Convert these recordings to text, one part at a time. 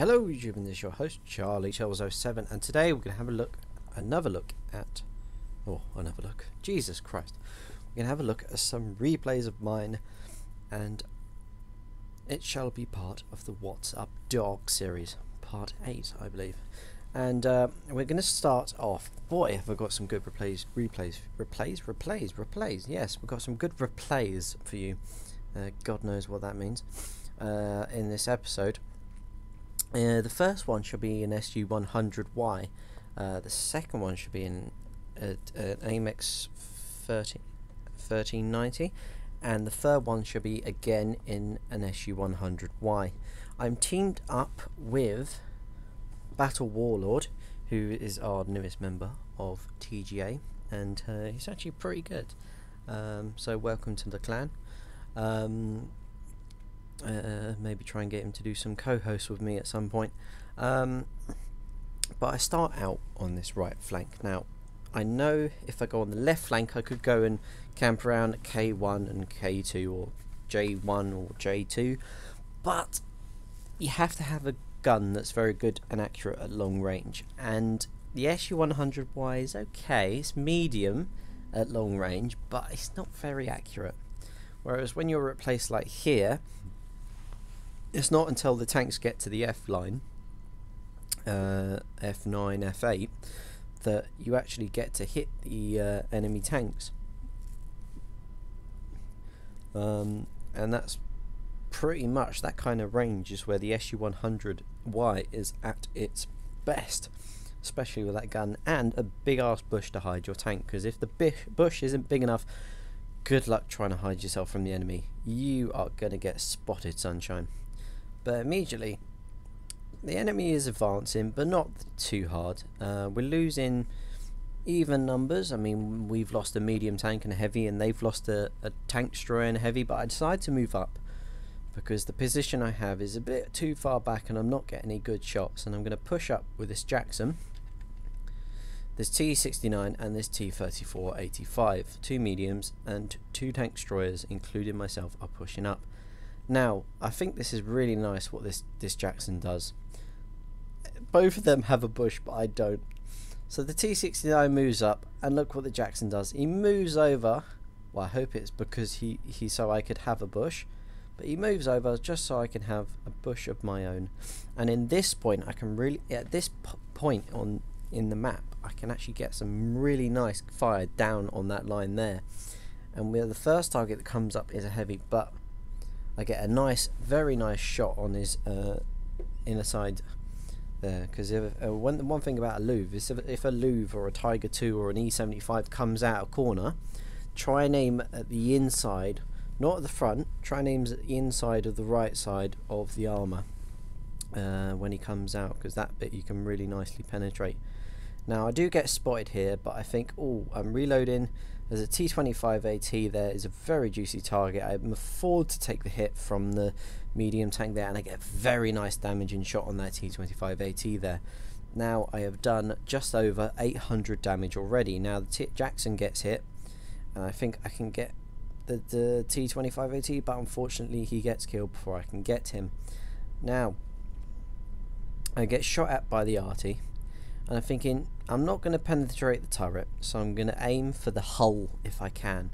Hello YouTube, and this is your host Charlie Charles07, and today we're going to have another look at Jesus Christ, we're going to have a look at some replays of mine, and it shall be part of the What's Up Dawg series, part 8 I believe. And we're going to start off, boy have I got some good replays, yes, we've got some good replays for you, God knows what that means, in this episode. The first one should be an SU-100Y, the second one should be an AMX 1390, and the third one should be again in an SU-100Y. I'm teamed up with Battle Warlord, who is our newest member of TGA, and he's actually pretty good, so welcome to the clan. Maybe try and get him to do some co-hosts with me at some point, but I start out on this right flank. Now I know if I go on the left flank I could go and camp around at K1 and K2 or J1 or J2, but you have to have a gun that's very good and accurate at long range, and the SU-100Y is okay, it's medium at long range, but it's not very accurate. Whereas when you're at a place like here, it's not until the tanks get to the F line, F9, F8, that you actually get to hit the enemy tanks. And that's pretty much that kind of range is where the SU-100Y is at its best, especially with that gun and a big ass bush to hide your tank, because if the bush isn't big enough, good luck trying to hide yourself from the enemy. You are going to get spotted, sunshine. But immediately the enemy is advancing, but not too hard. We're losing even numbers. I mean, we've lost a medium tank and a heavy, and they've lost a tank destroyer and a heavy, but I decided to move up because the position I have is a bit too far back and I'm not getting any good shots, and I'm going to push up with this Jackson, this T69 and this T3485. Two mediums and two tank destroyers including myself are pushing up. Now I think this is really nice what this Jackson does. Both of them have a bush, but I don't. So the T69 moves up, and look what the Jackson does. He moves over. Well, I hope it's because he so I could have a bush, but he moves over just so I can have a bush of my own. And in this point I can really, at this point in the map, I can actually get some really nice fire down on that line there. And the first target that comes up is a heavy, but I get a nice, very nice shot on his inner side there. Because one thing about a Louvre is if a Louvre or a Tiger 2 or an E75 comes out a corner, try and aim at the inside, not at the front. Try and aim at the inside of the right side of the armour when he comes out, because that bit you can really nicely penetrate. Now I do get spotted here, but I think, oh, I'm reloading. There's a T25 AT there, is a very juicy target. I can afford to take the hit from the medium tank there, and I get very nice damaging shot on that T25 AT there. Now I have done just over 800 damage already. Now the Jackson gets hit, and I think I can get the T25 AT, but unfortunately he gets killed before I can get him. Now I get shot at by the arty, and I'm thinking I'm not going to penetrate the turret, so I'm going to aim for the hull if I can.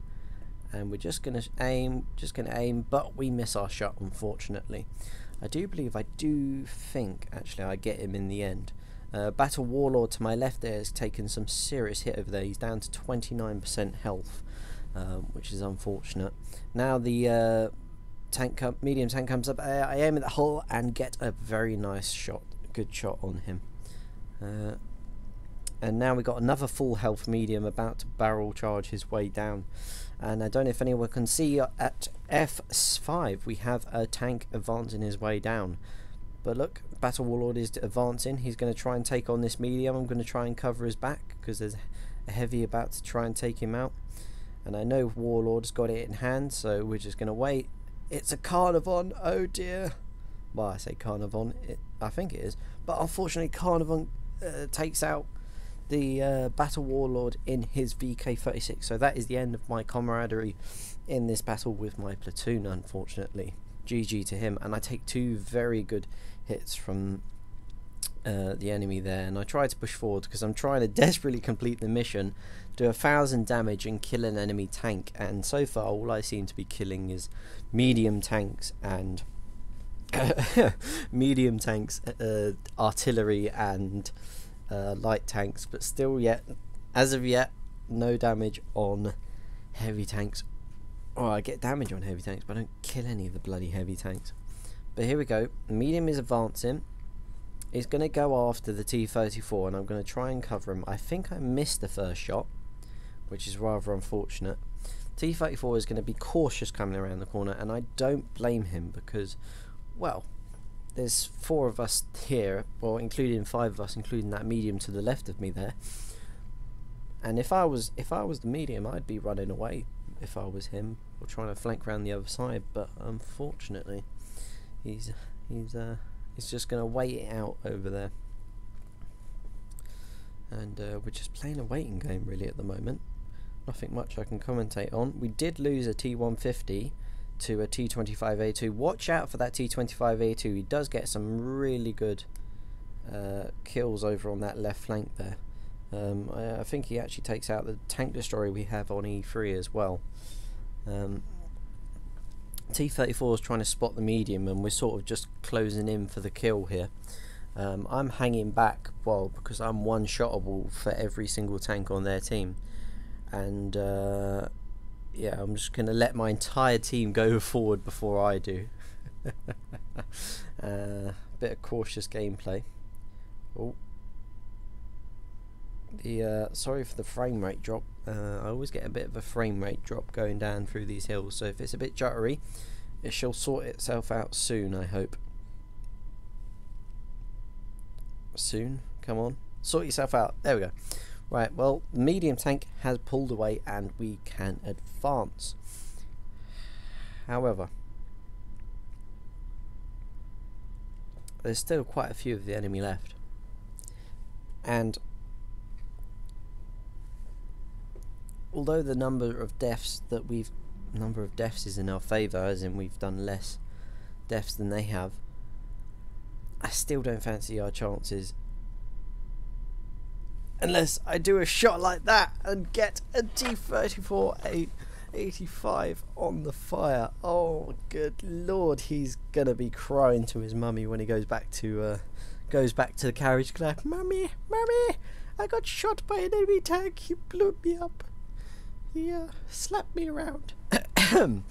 And we're just going to aim, but we miss our shot, unfortunately. I do think actually I get him in the end. Battle Warlord to my left there has taken some serious hit over there. He's down to 29% health, which is unfortunate. Now the medium tank comes up. I aim at the hull and get a very nice shot, good shot on him. And now we got another full health medium about to barrel charge his way down, and I don't know if anyone can see at F5 we have a tank advancing his way down. But look, Battle Warlord is advancing. He's going to try and take on this medium. I'm going to try and cover his back because there's a heavy about to try and take him out, and I know Warlord's got it in hand, so we're just going to wait. It's a Carnivon, oh dear. Well, I say Carnivon, I think it is, but unfortunately Carnivon takes out the Battle Warlord in his VK36, so that is the end of my camaraderie in this battle with my platoon, unfortunately. GG to him, and I take two very good hits from the enemy there, and I try to push forward because I'm trying to desperately complete the mission, do 1,000 damage and kill an enemy tank, and so far all I seem to be killing is medium tanks and artillery and light tanks, but still as of yet no damage on heavy tanks. Oh, I get damage on heavy tanks, but I don't kill any of the bloody heavy tanks. But here we go. Medium is advancing. He's going to go after the T-34, and I'm going to try and cover him. I think I missed the first shot, which is rather unfortunate. T-34 is going to be cautious coming around the corner, and I don't blame him because, well, there's 4 of us here, well, including 5 of us, including that medium to the left of me there. And if I was the medium, I'd be running away if I was him, or trying to flank around the other side. But unfortunately, he's just going to wait it out over there, and we're just playing a waiting game really at the moment. Nothing much I can commentate on. We did lose a T-150 to a T-25A2. Watch out for that T-25A2. He does get some really good kills over on that left flank there. I think he actually takes out the tank destroyer we have on E3 as well. T-34 is trying to spot the medium, and we're sort of just closing in for the kill here. I'm hanging back, well, because I'm one-shottable for every single tank on their team, and yeah, I'm just going to let my entire team go forward before I do. Bit of cautious gameplay. Oh, sorry for the frame rate drop. I always get a bit of a frame rate drop going down through these hills, so if it's a bit juttery, it shall sort itself out soon, I hope. Soon? Come on, sort yourself out. There we go. Right, well, the medium tank has pulled away and we can advance. However, there's still quite a few of the enemy left, and although the number of deaths is in our favour, as in we've done less deaths than they have, I still don't fancy our chances unless I do a shot like that and get a T-34 85 on the fire. Oh good lord, he's gonna be crying to his mummy when he goes back to the carriage club. Mummy, I got shot by an enemy tank. He blew me up. He slapped me around. Didn't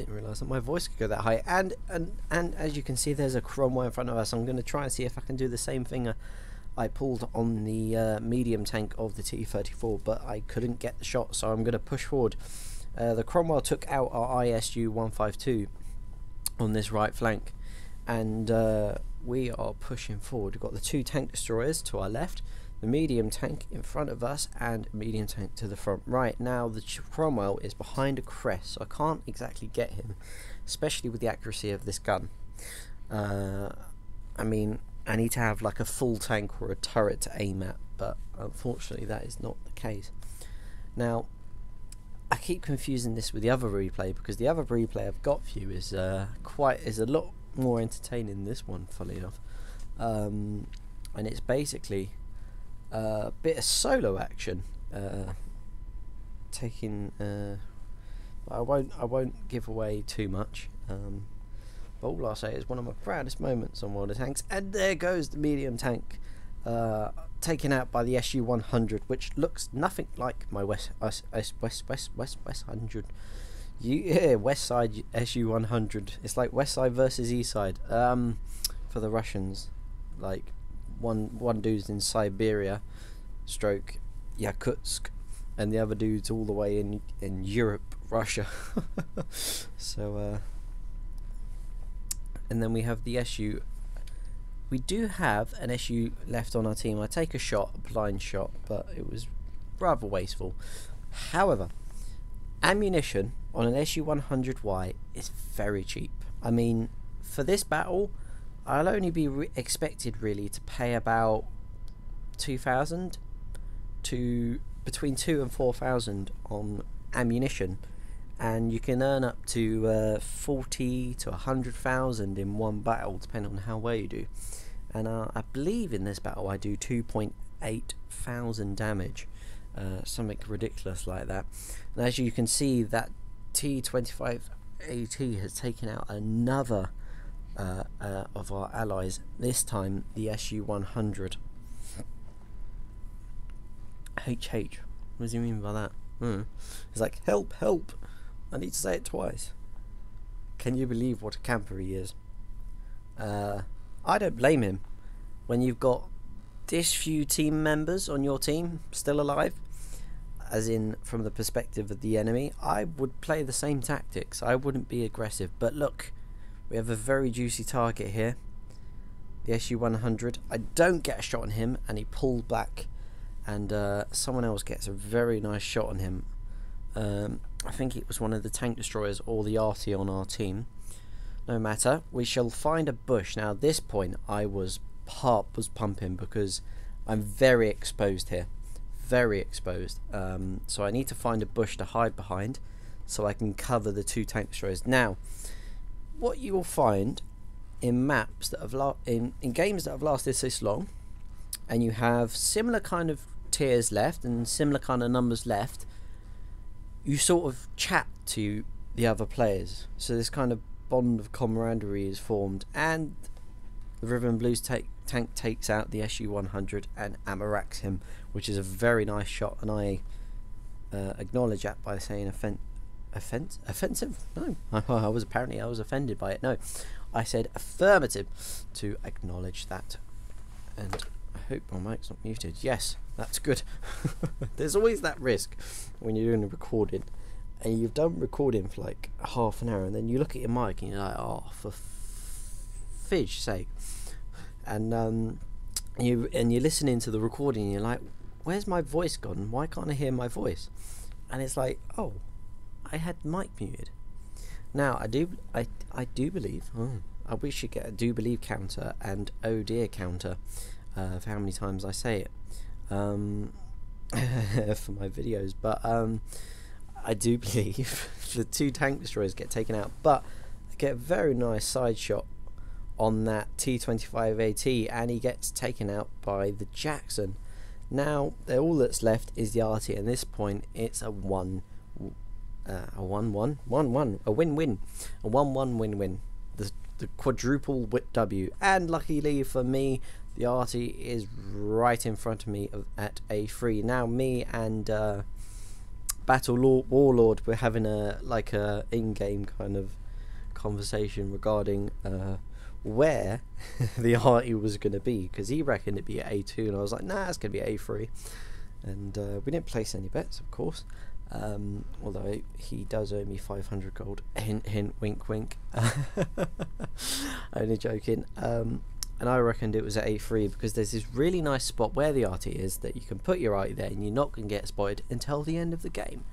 realise that my voice could go that high. And as you can see, there's a Cromwell in front of us. I'm going to try and see if I can do the same thing I pulled on the medium tank of the T-34, but I couldn't get the shot, so I'm going to push forward. The Cromwell took out our ISU 152 on this right flank, and we are pushing forward. We've got the 2 tank destroyers to our left, the medium tank in front of us, and medium tank to the front. Right now the Cromwell is behind a crest, so I can't exactly get him, especially with the accuracy of this gun. I mean, I need to have like a full tank or a turret to aim at, but unfortunately that is not the case. Now I keep confusing this with the other replay, because the other replay I've got for you is a lot more entertaining than this one, funnily enough. And it's basically a bit of solo action, taking I won't give away too much, but all I'll say is one of my proudest moments on World of Tanks, and there goes the medium tank, taken out by the SU-100, which looks nothing like my West Side SU-100. It's like West Side versus East Side for the Russians. Like one dude's in Siberia stroke Yakutsk, and the other dude's all the way in Europe, Russia. So and then we have the SU. We do have an SU left on our team. I take a shot, a blind shot, but it was rather wasteful. However, ammunition on an SU-100Y is very cheap. I mean, for this battle, I'll only be expected really to pay about 2,000 to between 2,000 and 4,000 on ammunition, and you can earn up to 40 to 100,000 in one battle, depending on how well you do. and I believe in this battle I do 2.8 thousand damage, something ridiculous like that. And as you can see, that T25 AT has taken out another of our allies, this time the SU-100. HH, what does he mean by that? He's like, help, help, I need to say it twice. Can you believe what a camper he is? I don't blame him. When you've got this few team members on your team still alive, as in from the perspective of the enemy, I would play the same tactics. I wouldn't be aggressive. But look, we have a very juicy target here, the SU-100. I don't get a shot on him, and he pulled back, and someone else gets a very nice shot on him. I think it was one of the tank destroyers or the arty on our team. No matter, we shall find a bush. Now at this point I was pumping because I'm very exposed here, very exposed, so I need to find a bush to hide behind so I can cover the two tank destroyers. Now what you will find in maps that have in games that have lasted this long, and you have similar kind of tiers left and similar kind of numbers left, you sort of chat to the other players, so this kind of bond of camaraderie is formed, and the River and Blues tank takes out the SU-100 and ammo-racks him, which is a very nice shot, and I acknowledge that by saying offensive? No, I was offended by it. No, I said affirmative to acknowledge that, and I hope my mic's not muted. Yes, that's good. There's always that risk when you're doing a recording and you've done recording for like half an hour, and then you look at your mic and you're like, oh, for fidge's sake, and you're listening to the recording and you're like, where's my voice gone? Why can't I hear my voice? And it's like, oh, I had mic muted. Now I do believe, I wish should get a do believe counter and oh dear counter for how many times I say it for my videos, but I do believe the two tank destroyers get taken out, but I get a very nice side shot on that T25 AT, and he gets taken out by the Jackson. Now all that's left is the arty, and at this point it's a win-win, a 1-1 win-win, the quadruple W. And luckily for me, the arty is right in front of me at A3. Now me and Battle Warlord, we're having a in-game kind of conversation regarding where the arty was going to be, because he reckoned it'd be at A2 and I was like, nah, it's going to be A3, and we didn't place any bets, of course, although he does owe me 500 gold, hint hint, wink wink. Only joking. And I reckoned it was at A3 because there's this really nice spot where the arty is that you can put your arty there and you're not going to get spotted until the end of the game.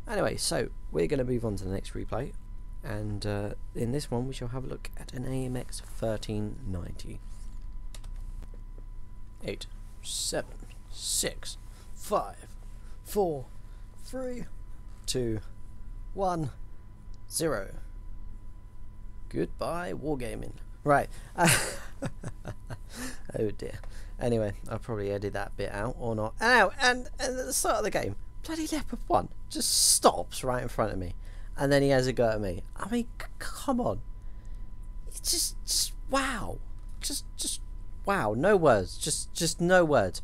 Anyway, so we're going to move on to the next replay, and in this one we shall have a look at an AMX 1390. 8, 7, 6, 5, 4, 3, 2, 1, 0. Goodbye wargaming. Right. Oh dear. Anyway, I'll probably edit that bit out or not. And at the start of the game, bloody Leopard 1 just stops right in front of me, and then he has a go at me. I mean, come on. It's just wow. Just wow. No words. Just no words.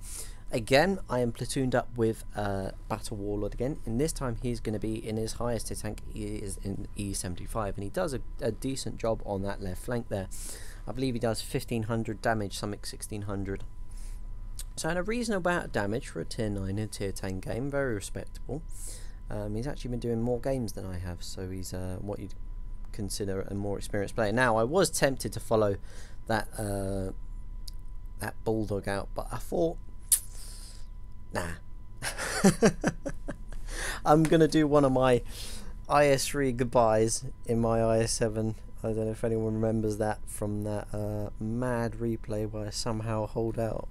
Again, I am platooned up with Battle Warlord again, and this time he's going to be in his highest tier tank. He is in E75, and he does a decent job on that left flank there. I believe he does 1500 damage, something 1600. So in a reasonable amount of damage for a tier 9 and tier 10 game, very respectable. He's actually been doing more games than I have, so he's what you'd consider a more experienced player. Now, I was tempted to follow that that Bulldog out, but I thought, nah. I'm gonna do one of my IS3 goodbyes in my IS7. I don't know if anyone remembers that from that mad replay where I somehow hold out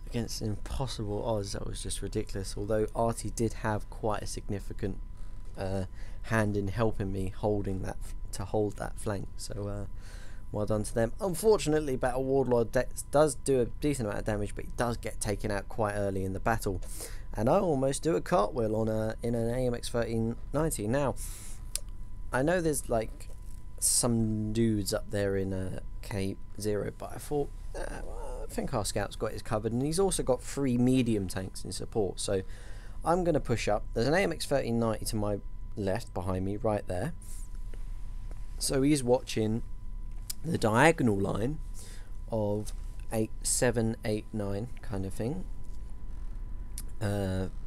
against impossible odds. That was just ridiculous, although arty did have quite a significant hand in helping me hold that flank, so Well done to them. Unfortunately, Battle Warlord does do a decent amount of damage, but it does get taken out quite early in the battle. And I almost do a cartwheel on in an AMX 1390. Now, I know there's like some dudes up there in K0, but I thought, well, I think our scout's got his covered, and he's also got 3 medium tanks in support. So I'm going to push up. There's an AMX 1390 to my left behind me, right there. So he's watching the diagonal line of 8, 7, 8, 9 kind of thing,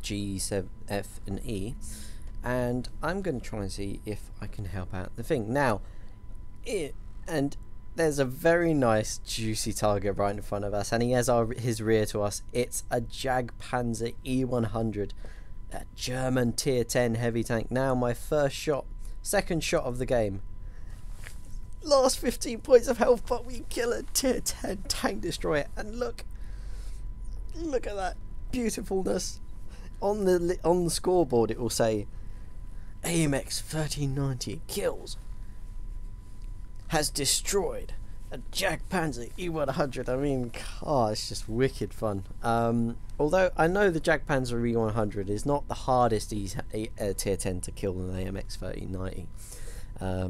G, 7, F and E, and I'm going to try and see if I can help out the thing. Now and there's a very nice juicy target right in front of us, and he has his rear to us. It's a Jagdpanzer E100, a German tier 10 heavy tank. Now my first shot, second shot of the game, last 15 points of health, but we kill a tier 10 tank destroyer. And look at that beautifulness. On the scoreboard it will say AMX 1390 kills has destroyed a Jagdpanzer E100. I mean, it's just wicked fun. Although I know the Jagdpanzer E100 is not the hardest tier 10 to kill in the AMX 1390.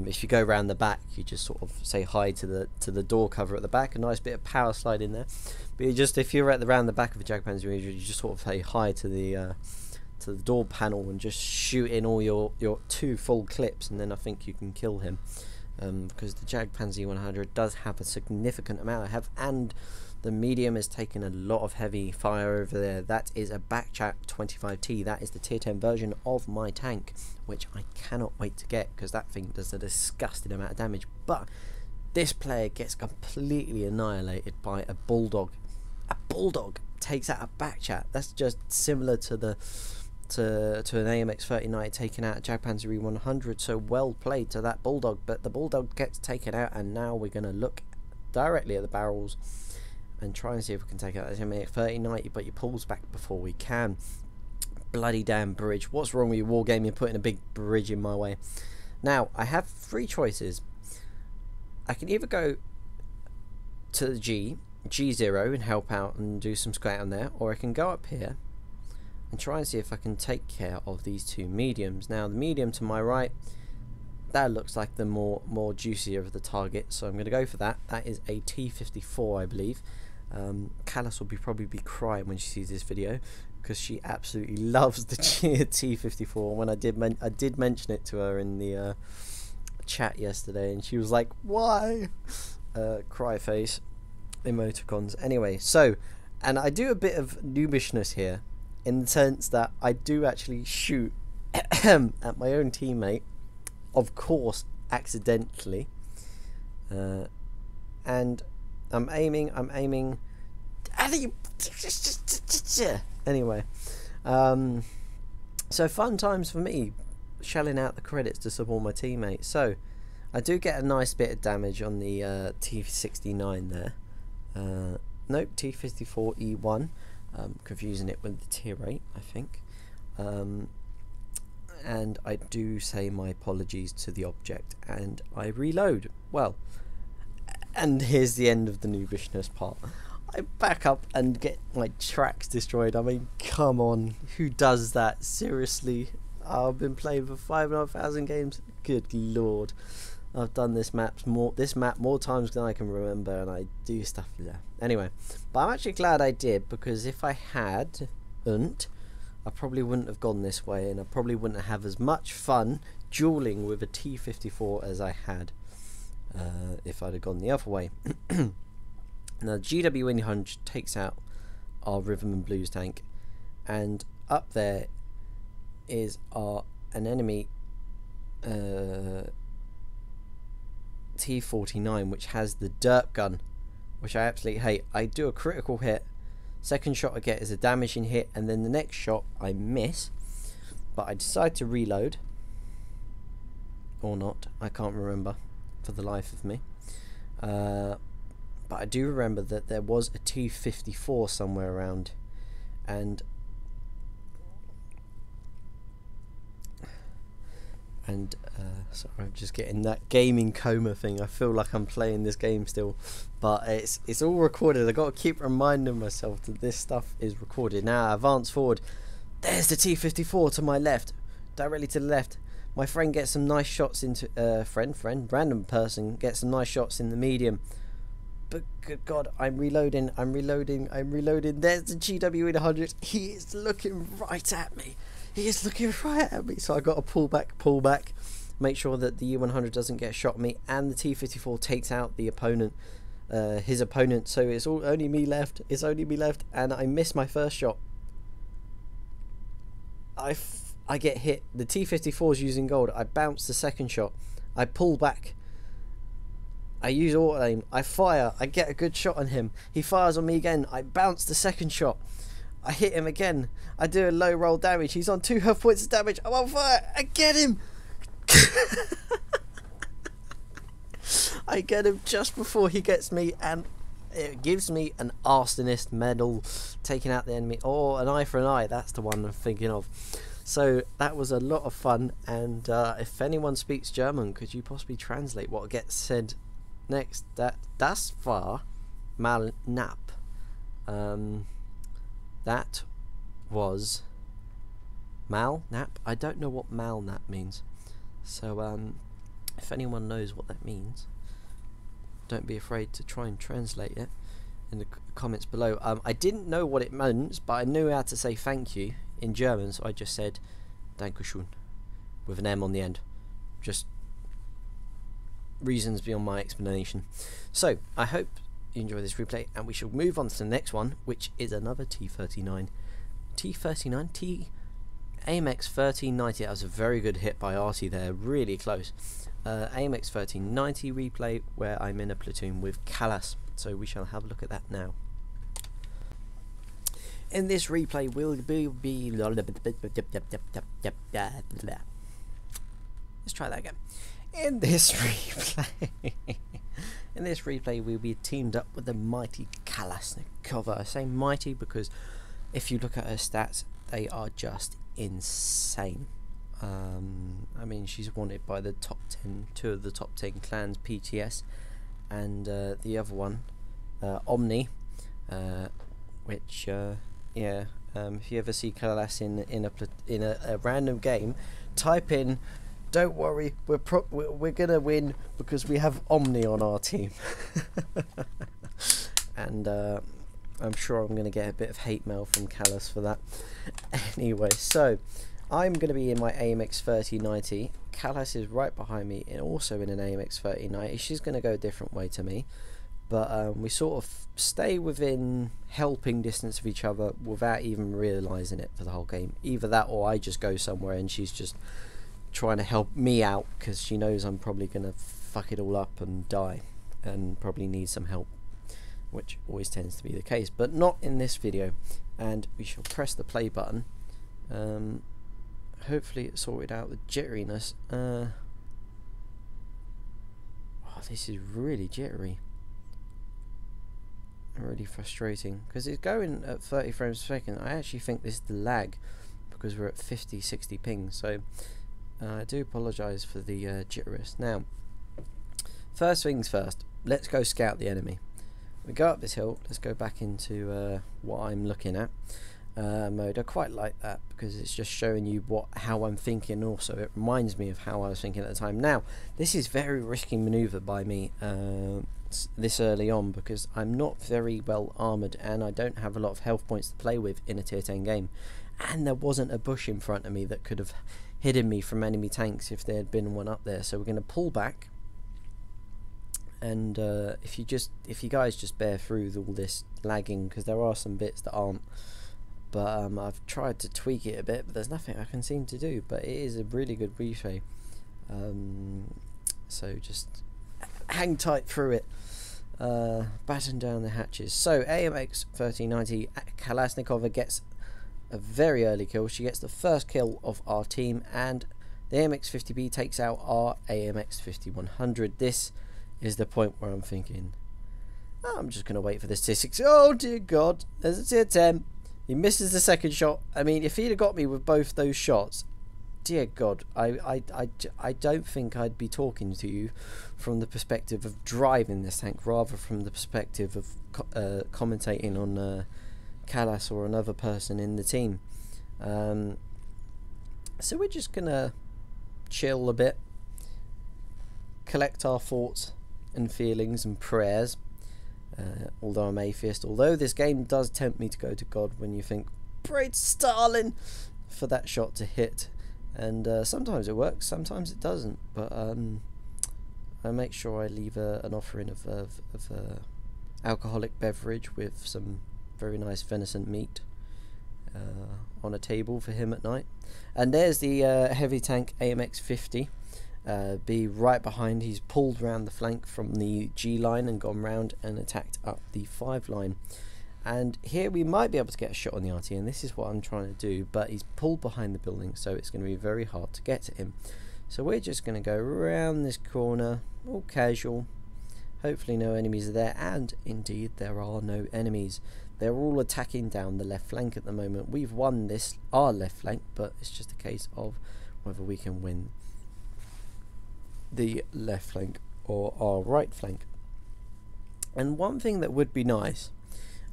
If you go around the back, you just sort of say hi to the door cover at the back. A nice bit of power slide in there. But if you're around the back of a Jagdpanzer, you just sort of say hi to the door panel and just shoot in all your 2 full clips, and then I think you can kill him. Because the Jagdpanzer 100 does have a significant amount of health, and the medium has taken a lot of heavy fire over there. That is a Backchat 25T. That is the tier 10 version of my tank, which I cannot wait to get, because that thing does a disgusting amount of damage. But this player gets completely annihilated by a Bulldog. A Bulldog takes out a Backchat. That's just similar to an AMX 1390 taking out a Jagdpanzer E100. So well played to that Bulldog. But the Bulldog gets taken out, and now we're going to look directly at the barrels and try and see if we can take out this AMX 1390. But he pulls back before we can. Bloody damn bridge. What's wrong with you, Wargame? You're putting a big bridge in my way. Now I have 3 choices. I can either go to the G0 and help out and do some scouting there, or I can go up here and try and see if I can take care of these 2 mediums. Now the medium to my right, that looks like the more juicier of the target, so I'm going to go for that. That is a T54, I believe. Callus will probably be crying when she sees this video, because she absolutely loves the T54. When I did mention it to her in the chat yesterday, and she was like, why? Cry face emoticons. Anyway, so, and I do a bit of noobishness here, in the sense that I do actually shoot at my own teammate, of course accidentally, and I'm aiming anyway, so fun times for me, shelling out the credits to support my teammates. So I do get a nice bit of damage on the T69 there. Nope, T54E1, confusing it with the tier 8, I think. And I do say my apologies to the object, and I reload. Well, and here's the end of the noobishness part. I back up and get my tracks destroyed. I mean, come on, who does that? Seriously, I've been playing for 5,500 games. Good lord, I've done this map more times than I can remember, and I do stuff there. Anyway, but I'm actually glad I did, because if I hadn't, I probably wouldn't have gone this way, and I probably wouldn't have as much fun dueling with a T54 as I had if I'd have gone the other way. Now GW100 takes out our Rhythm and Blues tank, and up there is an enemy T49, which has the dirt gun, which I absolutely hate. I do a critical hit, second shot I get is a damaging hit, and then the next shot I miss, but I decide to reload, or not, I can't remember for the life of me. But I do remember that there was a T54 somewhere around, and And sorry, I'm just getting that gaming coma thing. I feel like I'm playing this game still, but it's all recorded. I got to keep reminding myself that this stuff is recorded. Now advance forward. There's the T-54 to my left, directly to the left. My friend gets some nice shots into random person gets some nice shots in the medium. But good God, I'm reloading. There's the GW800. He is looking right at me. So I got to pull back, make sure that the U100 doesn't get shot at me, and the T-54 takes out the opponent, his opponent. So it's only me left. And I miss my first shot. I get hit. The T-54 is using gold. I bounce the second shot. I pull back. I use auto aim. I fire. I get a good shot on him. He fires on me again. I bounce the second shot. I hit him again. I do a low roll damage. He's on 2 health points of damage. I'm on fire. I get him. I get him just before he gets me, and it gives me an arsonist medal, taking out the enemy. Or an eye for an eye. That's the one I'm thinking of. So that was a lot of fun. And if anyone speaks German, could you possibly translate what gets said next? Das war mal knapp. That was Malnap. I don't know what Malnap means. So if anyone knows what that means, don't be afraid to try and translate it in the comments below. I didn't know what it means, but I knew how to say thank you in German, so I just said Dankeschön with an M on the end. Just reasons beyond my explanation. So I hope you enjoy this replay, and we shall move on to the next one, which is another T-39 AMX 1390. That was a very good hit by Arty there, really close. AMX 1390 replay where I'm in a platoon with Kalas, so we shall have a look at that now. In this replay we'll be let's try that again. In this replay we'll be teamed up with the mighty Kalashnikova. I say mighty because if you look at her stats, they are just insane. I mean, she's wanted by the top 10, 2 of the top 10 clans, PTS, and the other one, Omni, which yeah, if you ever see Kalash in a random game, type in, "Don't worry, we're gonna win because we have Omni on our team." And I'm sure I'm gonna get a bit of hate mail from Kalash for that. Anyway, so I'm gonna be in my AMX 3090. Kalash is right behind me and also in an AMX 3090. She's gonna go a different way to me, but we sort of stay within helping distance of each other without even realizing it for the whole game. Either that, or I just go somewhere and she's just trying to help me out because she knows I'm probably gonna fuck it all up and die and probably need some help, which always tends to be the case, but not in this video. And we shall press the play button. Hopefully it sorted out the jitteriness. Oh, this is really jittery, really frustrating because it's going at 30 frames per second. I actually think this is the lag because we're at 50-60 ping, so I do apologise for the jitteriness. Now, first things first, let's go scout the enemy. We go up this hill. Let's go back into what I'm looking at mode. I quite like that because it's just showing you how I'm thinking. Also, it reminds me of how I was thinking at the time. Now, this is very risky manoeuvre by me this early on because I'm not very well armoured and I don't have a lot of health points to play with in a tier 10 game. And there wasn't a bush in front of me that could have hidden me from enemy tanks if there had been one up there. So we're going to pull back. And if you guys just bear through all this lagging, because there are some bits that aren't, but I've tried to tweak it a bit, but there's nothing I can seem to do. But it is a really good replay, so just hang tight through it, batten down the hatches. So AMX 1390 Kalashnikova gets a very early kill. She gets the first kill of our team, and the AMX 50B takes out our AMX 5100. This is the point where I'm thinking, oh, I'm just going to wait for this tier 6. Oh dear God, there's a tier 10. He misses the second shot. I mean, if he'd have got me with both those shots, dear God, I don't think I'd be talking to you from the perspective of driving this tank, rather from the perspective of commentating on Callas or another person in the team. So we're just gonna chill a bit, collect our thoughts and feelings and prayers. Although I'm atheist, although this game does tempt me to go to God when you think, pray to Stalin for that shot to hit, and sometimes it works, sometimes it doesn't, but I make sure I leave an offering of alcoholic beverage with some very nice venison meat on a table for him at night. And there's the heavy tank AMX 50 be right behind. He's pulled round the flank from the G line and gone round and attacked up the 5 line, and here we might be able to get a shot on the arty, and this is what I'm trying to do, but he's pulled behind the building, so it's going to be very hard to get to him. So we're just going to go around this corner, all casual. Hopefully no enemies are there, and indeed there are no enemies. They're all attacking down the left flank at the moment. We've won this, our left flank, but it's just a case of whether we can win the left flank or our right flank. And one thing that would be nice,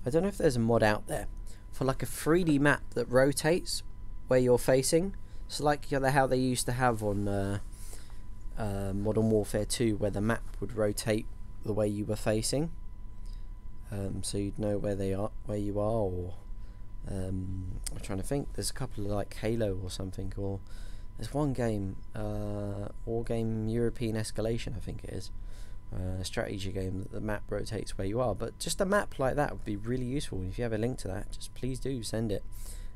I don't know if there's a mod out there for like a 3D map that rotates where you're facing. So like how they used to have on Modern Warfare 2, where the map would rotate the way you were facing. So you'd know where you are, or I'm trying to think. There's a couple of like Halo or something, or there's one game, War Game European Escalation, I think it is, a strategy game that the map rotates where you are. But just a map like that would be really useful. If you have a link to that, just please do send it.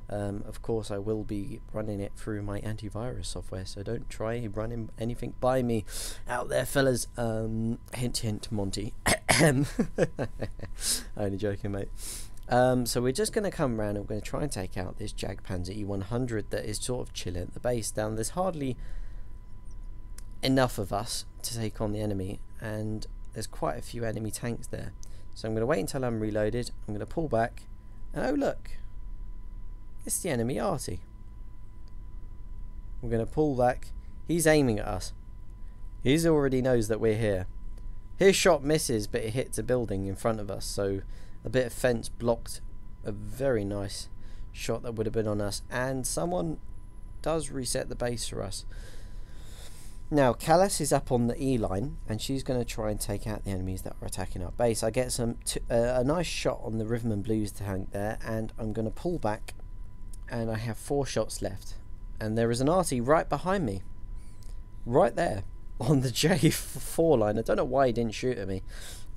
Of course, I will be running it through my antivirus software, so don't try running anything by me out there, fellas. Hint, hint, Monty. Only joking, mate. So we're just going to come around and we're going to try and take out this Jagdpanzer E100 that is sort of chilling at the base down. There's hardly enough of us to take on the enemy, and there's quite a few enemy tanks there. So I'm going to wait until I'm reloaded. I'm going to pull back, and oh look, it's the enemy arty. We're going to pull back. He's aiming at us. He already knows that we're here. His shot misses, but it hits a building in front of us, so a bit of fence blocked a very nice shot that would have been on us, and someone does reset the base for us. Now Callas is up on the E line, and she's going to try and take out the enemies that are attacking our base. I get a nice shot on the Rhythm and Blues tank there, and I'm going to pull back, and I have 4 shots left, and there is an arty right behind me, right there on the J4 line. I don't know why he didn't shoot at me,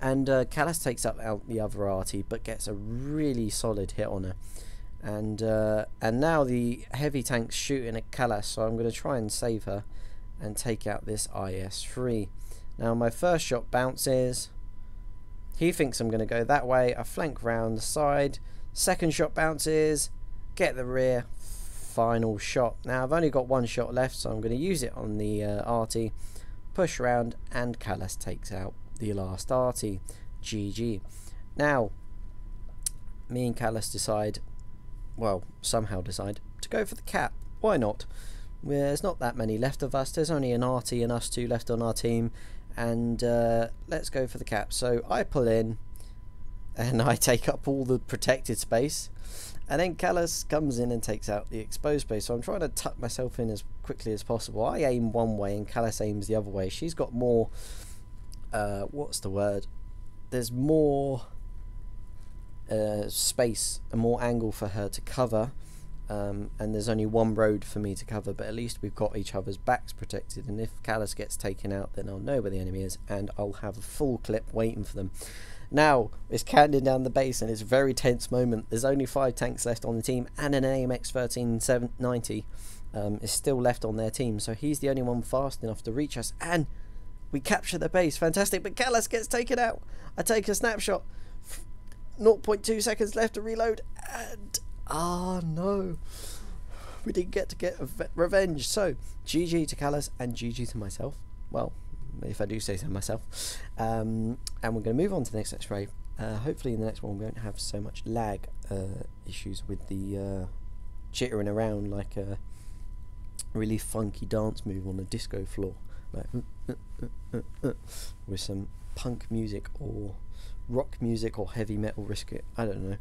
and Callas takes out the other arty but gets a really solid hit on her, and now the heavy tank's shooting at Callas, so I'm going to try and save her and take out this IS-3. Now my first shot bounces, he thinks I'm going to go that way, I flank round the side, second shot bounces, get the rear, final shot. Now I've only got 1 shot left, so I'm going to use it on the arty, push around, and Callas takes out the last arty. GG. Now me and Callas decide, well, somehow decide to go for the cap. Why not? There's not that many left of us. There's only an arty and us 2 left on our team, and let's go for the cap. So I pull in and I take up all the protected space, and then Callas comes in and takes out the exposed space. So I'm trying to tuck myself in as quickly as possible. I aim one way and Callas aims the other way. She's got more what's the word, there's more space and more angle for her to cover, and there's only 1 road for me to cover, but at least we've got each other's backs protected, and if Callas gets taken out, then I'll know where the enemy is and I'll have a full clip waiting for them. Now it's counting down the base, and it's a very tense moment. There's only 5 tanks left on the team, and an AMX 1390 is still left on their team, so he's the only one fast enough to reach us, and we capture the base. Fantastic, but Callas gets taken out. I take a snapshot, 0.2 seconds left to reload, and no, we didn't get revenge. So GG to Callas and GG to myself, well, if I do say so myself, and we're going to move on to the next Let's Play. Hopefully in the next one we won't have so much lag issues with the jittering around like really funky dance move on a disco floor, like with some punk music or rock music or heavy metal I don't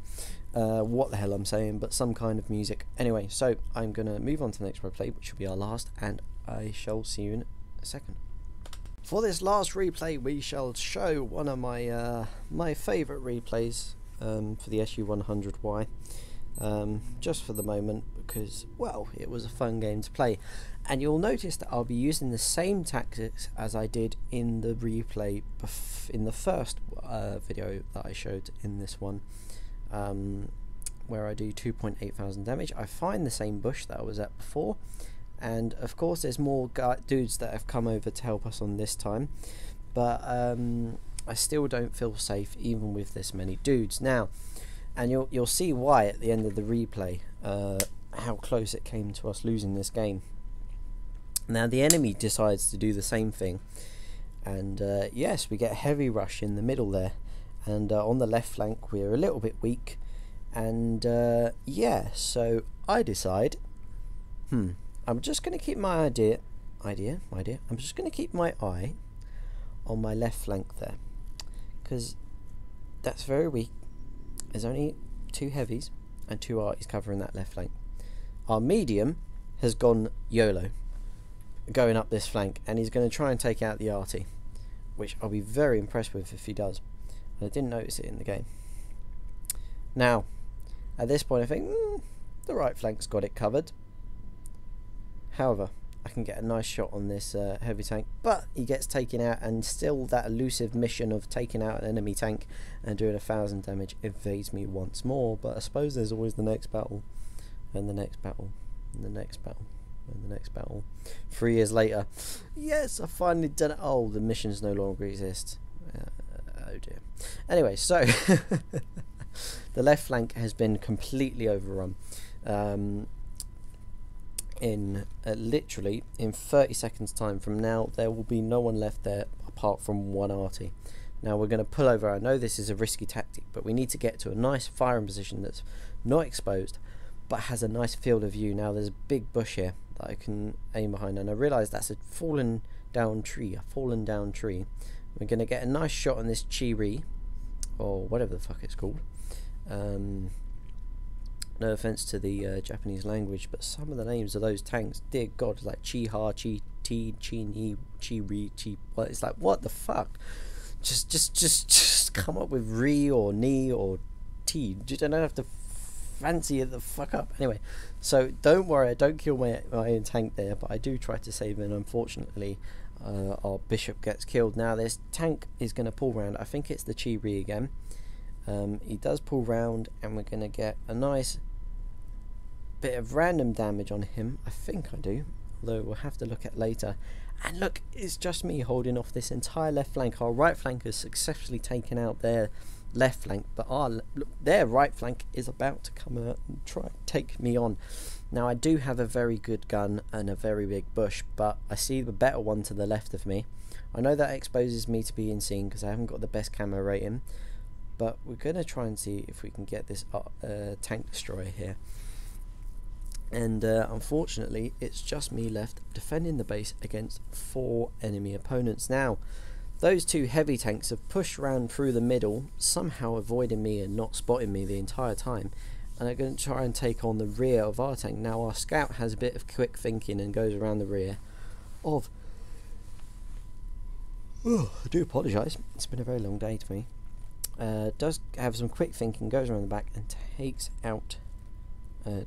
know what the hell I'm saying, but some kind of music. Anyway, so I'm gonna move on to the next replay, which will be our last, and I shall see you in a second. For this last replay, we shall show one of my my favourite replays for the SU-100Y, just for the moment, because, well, it was a fun game to play. And you'll notice that I'll be using the same tactics as I did in the replay in the first video that I showed in this one, where I do 2,800 damage. I find the same bush that I was at before, and of course there's more dudes that have come over to help us on this time, but I still don't feel safe even with this many dudes now, and you'll see why at the end of the replay, how close it came to us losing this game. Now the enemy decides to do the same thing, and yes, we get a heavy rush in the middle there, and on the left flank we're a little bit weak, and yeah, so I decide, I'm just going to keep my I'm just going to keep my eye on my left flank there, because that's very weak. There's only 2 heavies and 2 arties covering that left flank. Our medium has gone YOLO, going up this flank, and he's going to try and take out the arty, which I'll be very impressed with if he does. And I didn't notice it in the game. Now, at this point I think the right flank's got it covered. However, I can get a nice shot on this heavy tank, but he gets taken out, and still that elusive mission of taking out an enemy tank and doing 1,000 damage evades me once more. But I suppose there's always the next battle, and the next battle, and the next battle, and the next battle. 3 years later, yes, I finally done it. Oh, the missions no longer exist. Oh dear. Anyway, so the left flank has been completely overrun. In literally in 30 seconds time from now, there will be no one left there apart from 1 arty. Now we're going to pull over. I know this is a risky tactic, but we need to get to a nice firing position that's not exposed but has a nice field of view. Now there's a big bush here that I can aim behind, and I realise that's a fallen down tree. We're going to get a nice shot on this chiri, or whatever the fuck it's called. No offense to the Japanese language, but some of the names of those tanks, dear God, like Chi-Ha, Chi-Ti, Chi-Ni, Chi-Ri, Chi. Well, it's like, what the fuck? Just come up with Ri or Ni or T. You don't have to fancy it the fuck up. Anyway, so don't worry, I don't kill my own tank there, but I do try to save it, and unfortunately our bishop gets killed. Now this tank is going to pull round. I think it's the Chi-Ri again. He does pull round, and we're going to get a nice bit of random damage on him. I think I do, although we'll have to look at later. And look, it's just me holding off this entire left flank. Our right flank has successfully taken out their left flank, but their right flank is about to come out and try to take me on. Now I do have a very good gun and a very big bush, but I see the better one to the left of me. I know that exposes me to being seen because I haven't got the best camo rating, but we're going to try and see if we can get this tank destroyer here. And unfortunately it's just me left defending the base against 4 enemy opponents. Now those 2 heavy tanks have pushed around through the middle, somehow avoiding me and not spotting me the entire time, and are going to try and take on the rear of our tank. Now our scout has a bit of quick thinking and goes around the rear of I do apologise, it's been a very long day to me. Does have some quick thinking, goes around the back and takes out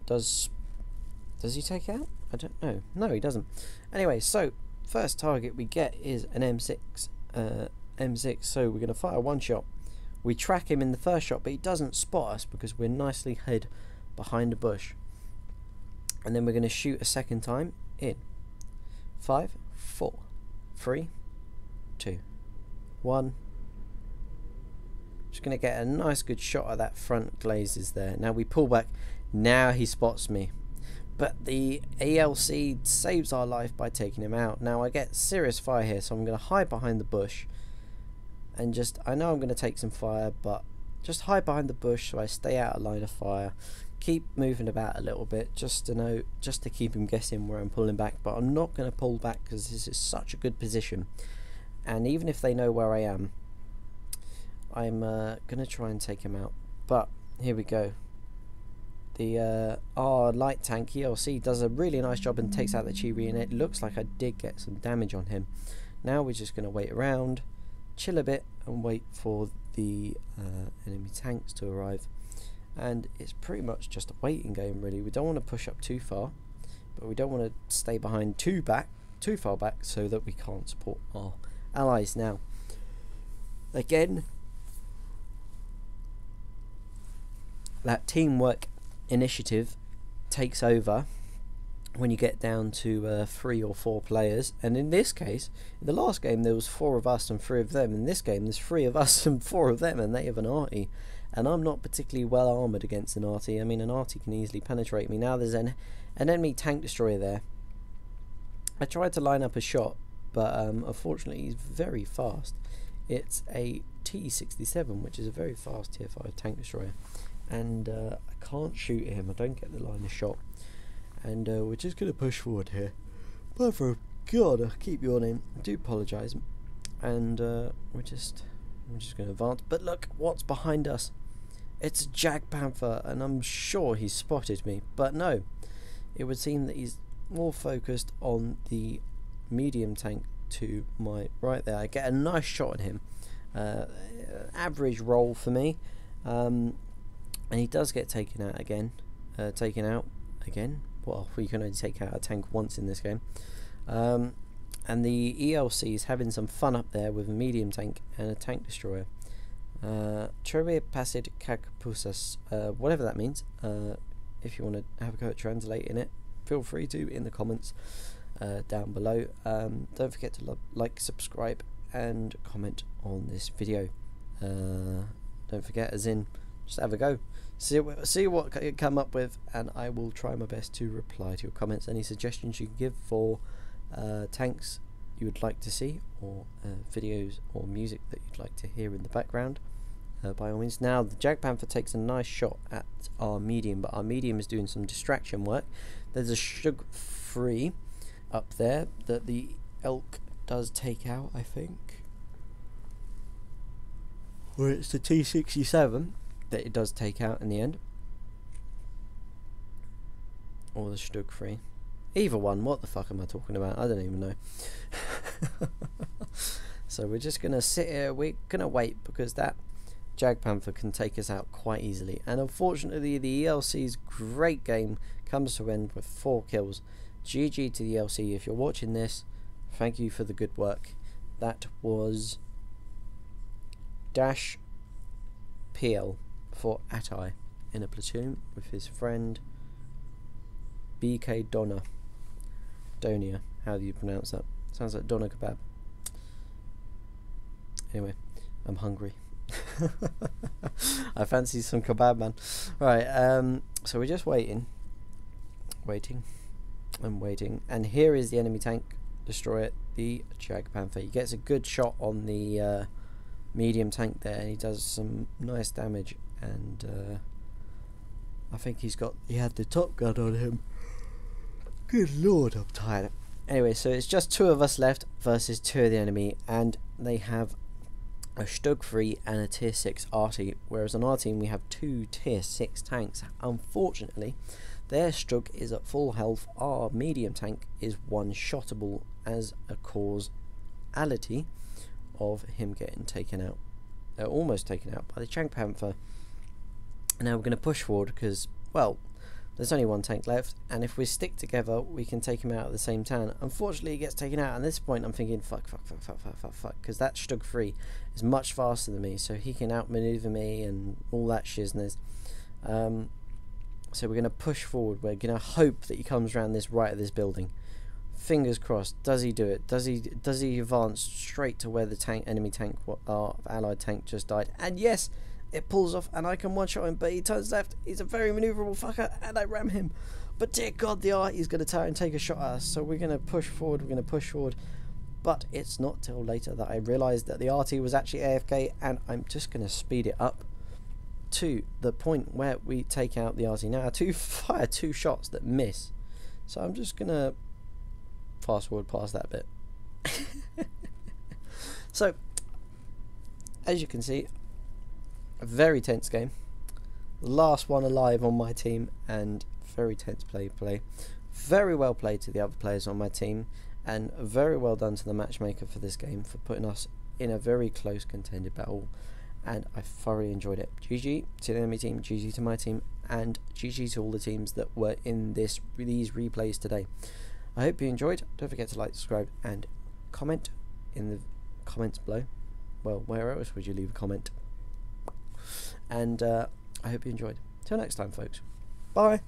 does he take out? I don't know. No, he doesn't. Anyway, so first target we get is an M6. So we're going to fire 1 shot. We track him in the first shot, but he doesn't spot us because we're nicely hid behind a bush. And then we're going to shoot a second time in 5, 4, 3, 2, 1. Just going to get a nice good shot at that front glazes there. Now we pull back. Now he spots me, but the ALC saves our life by taking him out. Now I get serious fire here, so I'm going to hide behind the bush and just, I know I'm going to take some fire, but just hide behind the bush so I stay out of line of fire. Keep moving about a little bit just to keep him guessing where I'm pulling back, but I'm not going to pull back because this is such a good position, and even if they know where I am, I'm going to try and take him out. But here we go. The our light tank ELC does a really nice job and takes out the Chibi, and it looks like I did get some damage on him. Now we're just going to wait around, chill a bit, and wait for the enemy tanks to arrive. And it's pretty much just a waiting game, really. We don't want to push up too far, but we don't want to stay behind too far back, so that we can't support our allies. Now, again, that teamwork initiative takes over when you get down to 3 or 4 players, and in this case, in the last game there was 4 of us and 3 of them. In this game there's 3 of us and 4 of them, and they have an arty, and I'm not particularly well armoured against an arty. I mean, an arty can easily penetrate me. Now there's an enemy tank destroyer there. I tried to line up a shot, but unfortunately he's very fast. It's a T-67, which is a very fast tier 5 tank destroyer, and I can't shoot him. I don't get the line of shot, and we're just going to push forward here. But for God, I keep yawning, I do apologise, and we're just going to advance. But look what's behind us. It's a Jag Panther, and I'm sure he's spotted me, but no, it would seem that he's more focused on the medium tank to my right there. I get a nice shot at him, average roll for me, and he does get taken out again. Well, we can only take out a tank once in this game, and the ELC is having some fun up there with a medium tank and a tank destroyer. Trove Pasid Kakpusas, whatever that means. If you want to have a go at translating it, feel free to in the comments down below. Don't forget to like, subscribe, and comment on this video. Don't forget, as in, just have a go, see what you come up with, and I will try my best to reply to your comments. Any suggestions you can give for tanks you would like to see, or videos or music that you'd like to hear in the background, by all means. Now the Jag Panther takes a nice shot at our medium, but our medium is doing some distraction work. There's a Shug free up there that the elk does take out, I think, or it's the T-67 that it does take out in the end, or the Stug free. Either one. What the fuck am I talking about? I don't even know. So we're just gonna sit here. We're gonna wait, because that Jag Panther can take us out quite easily, and unfortunately the ELC's great game comes to an end with 4 kills. GG to the ELC. If you're watching this, thank you for the good work. That was Dash PL for Arty in a platoon with his friend BK Donia, how do you pronounce that? Sounds like Doner kebab. Anyway, I'm hungry. I fancy some kebab, man. Right, so we're just waiting, and here is the enemy tank destroyer, the Jag Panther. He gets a good shot on the medium tank there, and he does some nice damage, and I think he had the top gun on him. Good lord, I'm tired. Anyway, so it's just 2 of us left versus 2 of the enemy, and they have a Stug 3 and a tier 6 arty, whereas on our team we have 2 tier 6 tanks. Unfortunately, their Stug is at full health. Our medium tank is one-shottable as a causality of him getting taken out, almost taken out by the Jag Panther. Now we're going to push forward because, well, there's only 1 tank left, and if we stick together we can take him out at the same time. Unfortunately he gets taken out, and at this point I'm thinking fuck, because that Stug 3 is much faster than me, so he can outmaneuver me and all that shizness. So we're going to push forward. We're going to hope that he comes around this right of this building. Fingers crossed. Does he do it? Does he advance straight to where the enemy tank, our allied tank, just died? And yes, it pulls off, and I can one-shot him, but he turns left. He's a very manoeuvrable fucker, and I ram him. But dear God, the arty is going to try and take a shot at us, so we're going to push forward. But it's not till later that I realised that the arty was actually AFK, and I'm just going to speed it up to the point where we take out the arty. Now, I fire 2 shots that miss, so I'm just gonna fast forward past that bit. So, as you can see, a very tense game. Last one alive on my team, and very tense play. Very well played to the other players on my team, and very well done to the matchmaker for this game for putting us in a very close contended battle, and I thoroughly enjoyed it. GG to the enemy team, GG to my team, and GG to all the teams that were in these replays today. I hope you enjoyed. Don't forget to like, subscribe, and comment in the comments below. Well, where else would you leave a comment? And I hope you enjoyed. Till next time, folks. Bye.